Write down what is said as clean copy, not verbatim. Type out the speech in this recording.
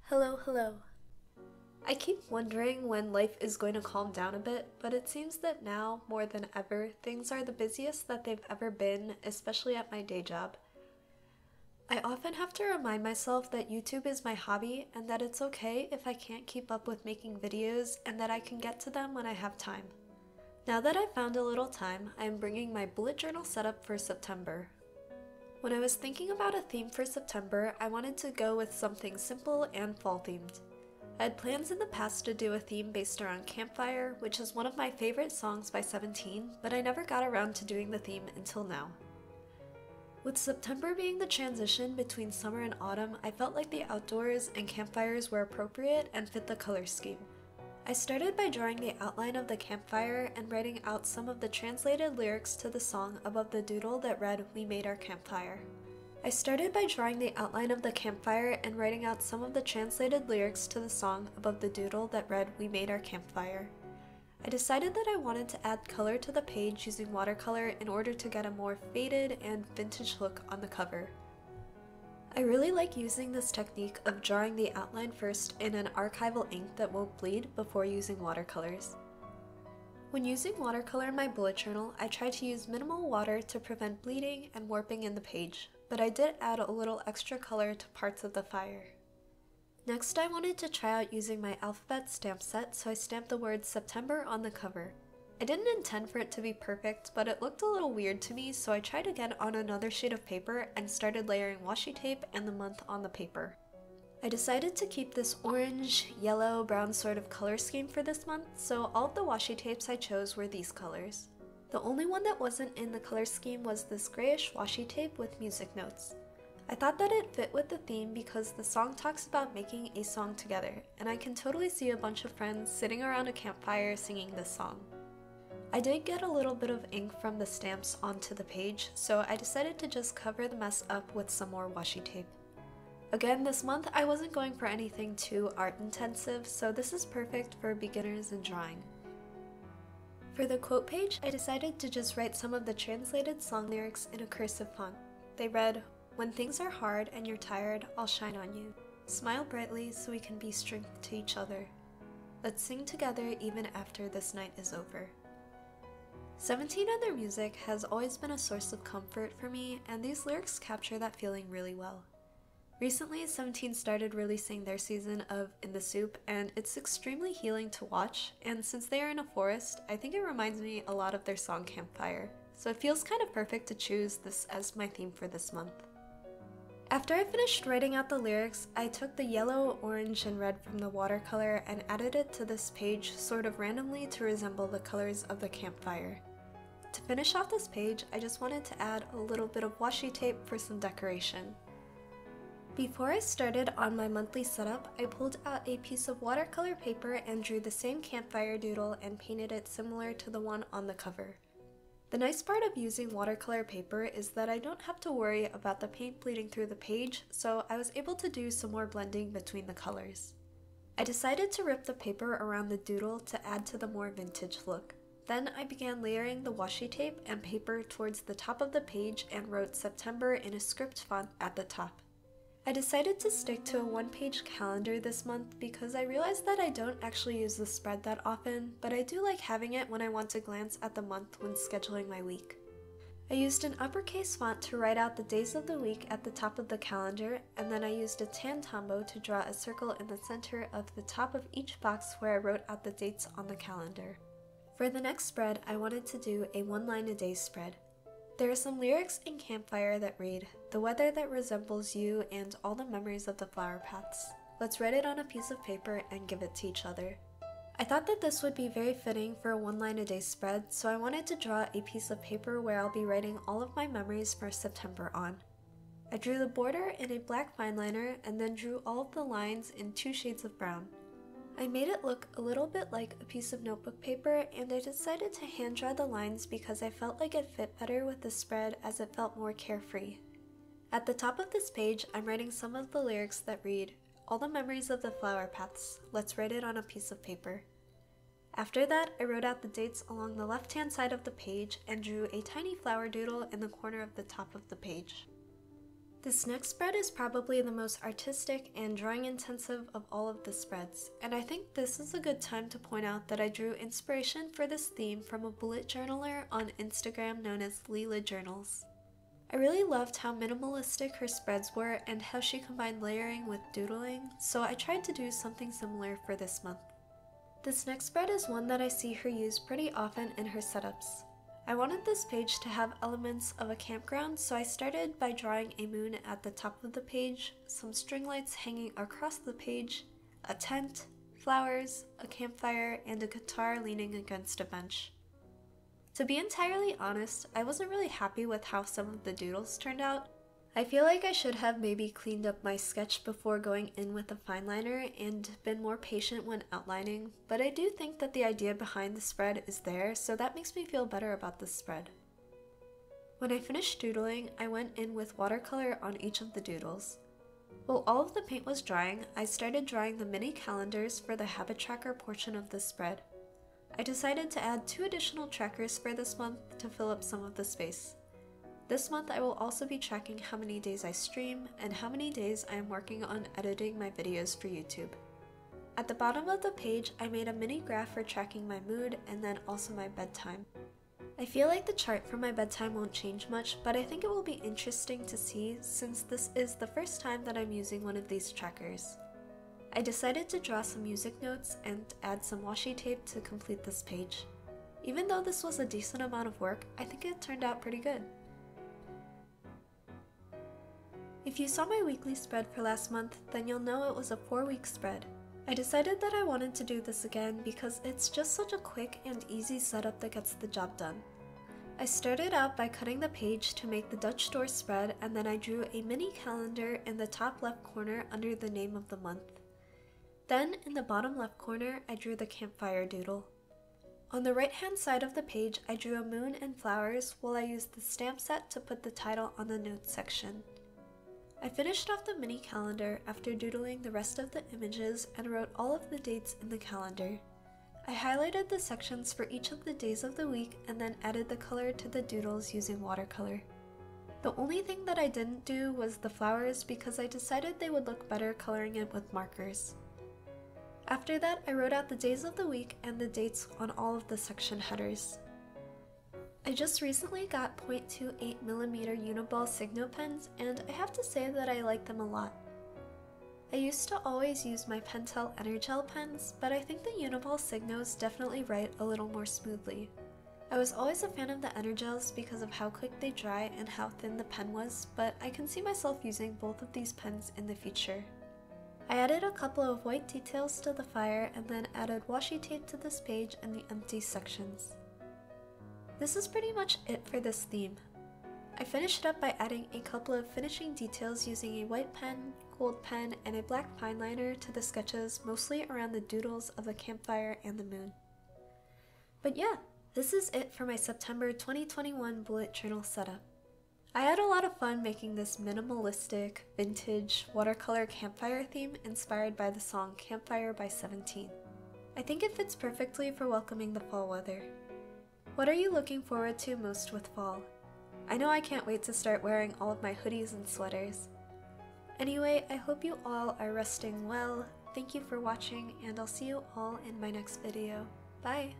Hello, hello. I keep wondering when life is going to calm down a bit, but it seems that now, more than ever, things are the busiest that they've ever been, especially at my day job. I often have to remind myself that YouTube is my hobby and that it's okay if I can't keep up with making videos and that I can get to them when I have time. Now that I've found a little time, I am bringing my bullet journal setup for September. When I was thinking about a theme for September, I wanted to go with something simple and fall themed. I had plans in the past to do a theme based around Campfire, which is one of my favorite songs by 17, but I never got around to doing the theme until now. With September being the transition between summer and autumn, I felt like the outdoors and campfires were appropriate and fit the color scheme. I started by drawing the outline of the campfire and writing out some of the translated lyrics to the song above the doodle that read, "We made our campfire." I started by drawing the outline of the campfire and writing out some of the translated lyrics to the song above the doodle that read, "We made our campfire." I decided that I wanted to add color to the page using watercolor in order to get a more faded and vintage look on the cover. I really like using this technique of drawing the outline first in an archival ink that won't bleed before using watercolors. When using watercolor in my bullet journal, I try to use minimal water to prevent bleeding and warping in the page, but I did add a little extra color to parts of the fire. Next, I wanted to try out using my alphabet stamp set, so I stamped the word September on the cover. I didn't intend for it to be perfect, but it looked a little weird to me, so I tried again on another sheet of paper and started layering washi tape and the month on the paper. I decided to keep this orange, yellow, brown sort of color scheme for this month, so all of the washi tapes I chose were these colors. The only one that wasn't in the color scheme was this grayish washi tape with music notes. I thought that it fit with the theme because the song talks about making a song together, and I can totally see a bunch of friends sitting around a campfire singing this song. I did get a little bit of ink from the stamps onto the page, so I decided to just cover the mess up with some more washi tape. Again, this month I wasn't going for anything too art intensive, so this is perfect for beginners in drawing. For the quote page, I decided to just write some of the translated song lyrics in a cursive font. They read, "When things are hard and you're tired, I'll shine on you. Smile brightly so we can be strength to each other. Let's sing together even after this night is over." 17 and their music has always been a source of comfort for me, and these lyrics capture that feeling really well. Recently, 17 started releasing their season of In the Soup, and it's extremely healing to watch, and since they are in a forest, I think it reminds me a lot of their song Campfire, so it feels kind of perfect to choose this as my theme for this month. After I finished writing out the lyrics, I took the yellow, orange, and red from the watercolor and added it to this page sort of randomly to resemble the colors of the campfire. To finish off this page, I just wanted to add a little bit of washi tape for some decoration. Before I started on my monthly setup, I pulled out a piece of watercolor paper and drew the same campfire doodle and painted it similar to the one on the cover. The nice part of using watercolor paper is that I don't have to worry about the paint bleeding through the page, so I was able to do some more blending between the colors. I decided to rip the paper around the doodle to add to the more vintage look. Then I began layering the washi tape and paper towards the top of the page and wrote September in a script font at the top. I decided to stick to a one-page calendar this month because I realized that I don't actually use the spread that often, but I do like having it when I want to glance at the month when scheduling my week. I used an uppercase font to write out the days of the week at the top of the calendar, and then I used a tan tombow to draw a circle in the center of the top of each box where I wrote out the dates on the calendar. For the next spread, I wanted to do a one-line-a-day spread. There are some lyrics in Campfire that read, "The weather that resembles you and all the memories of the flower paths. Let's write it on a piece of paper and give it to each other." I thought that this would be very fitting for a one-line-a-day spread, so I wanted to draw a piece of paper where I'll be writing all of my memories for September on. I drew the border in a black fine liner and then drew all of the lines in 2 shades of brown. I made it look a little bit like a piece of notebook paper, and I decided to hand draw the lines because I felt like it fit better with the spread as it felt more carefree. At the top of this page, I'm writing some of the lyrics that read, "All the memories of the flower paths, let's write it on a piece of paper." After that, I wrote out the dates along the left-hand side of the page and drew a tiny flower doodle in the corner of the top of the page. This next spread is probably the most artistic and drawing intensive of all of the spreads, and I think this is a good time to point out that I drew inspiration for this theme from a bullet journaler on Instagram known as Leela Journals. I really loved how minimalistic her spreads were and how she combined layering with doodling, so I tried to do something similar for this month. This next spread is one that I see her use pretty often in her setups. I wanted this page to have elements of a campground, so I started by drawing a moon at the top of the page, some string lights hanging across the page, a tent, flowers, a campfire, and a guitar leaning against a bench. To be entirely honest, I wasn't really happy with how some of the doodles turned out. I feel like I should have maybe cleaned up my sketch before going in with a fine liner and been more patient when outlining, but I do think that the idea behind the spread is there, so that makes me feel better about this spread. When I finished doodling, I went in with watercolor on each of the doodles. While all of the paint was drying, I started drawing the mini calendars for the habit tracker portion of the spread. I decided to add 2 additional trackers for this month to fill up some of the space. This month I will also be tracking how many days I stream and how many days I am working on editing my videos for YouTube. At the bottom of the page, I made a mini graph for tracking my mood and then also my bedtime. I feel like the chart for my bedtime won't change much, but I think it will be interesting to see since this is the first time that I'm using one of these trackers. I decided to draw some music notes and add some washi tape to complete this page. Even though this was a decent amount of work, I think it turned out pretty good. If you saw my weekly spread for last month, then you'll know it was a 4-week spread. I decided that I wanted to do this again because it's just such a quick and easy setup that gets the job done. I started out by cutting the page to make the Dutch door spread, and then I drew a mini calendar in the top left corner under the name of the month. Then, in the bottom left corner, I drew the campfire doodle. On the right hand side of the page, I drew a moon and flowers while I used the stamp set to put the title on the notes section. I finished off the mini calendar after doodling the rest of the images and wrote all of the dates in the calendar. I highlighted the sections for each of the days of the week and then added the color to the doodles using watercolor. The only thing that I didn't do was the flowers because I decided they would look better coloring it with markers. After that, I wrote out the days of the week and the dates on all of the section headers. I just recently got 0.28mm Uniball Signo pens, and I have to say that I like them a lot. I used to always use my Pentel Energel pens, but I think the Uniball Signos definitely write a little more smoothly. I was always a fan of the Energels because of how quick they dry and how thin the pen was, but I can see myself using both of these pens in the future. I added a couple of white details to the fire and then added washi tape to this page and the empty sections. This is pretty much it for this theme. I finished it up by adding a couple of finishing details using a white pen, gold pen, and a black fine liner to the sketches, mostly around the doodles of the campfire and the moon. But yeah, this is it for my September 2021 bullet journal setup. I had a lot of fun making this minimalistic, vintage, watercolor campfire theme inspired by the song Campfire by 17. I think it fits perfectly for welcoming the fall weather. What are you looking forward to most with fall? I know I can't wait to start wearing all of my hoodies and sweaters. Anyway, I hope you all are resting well. Thank you for watching, and I'll see you all in my next video. Bye!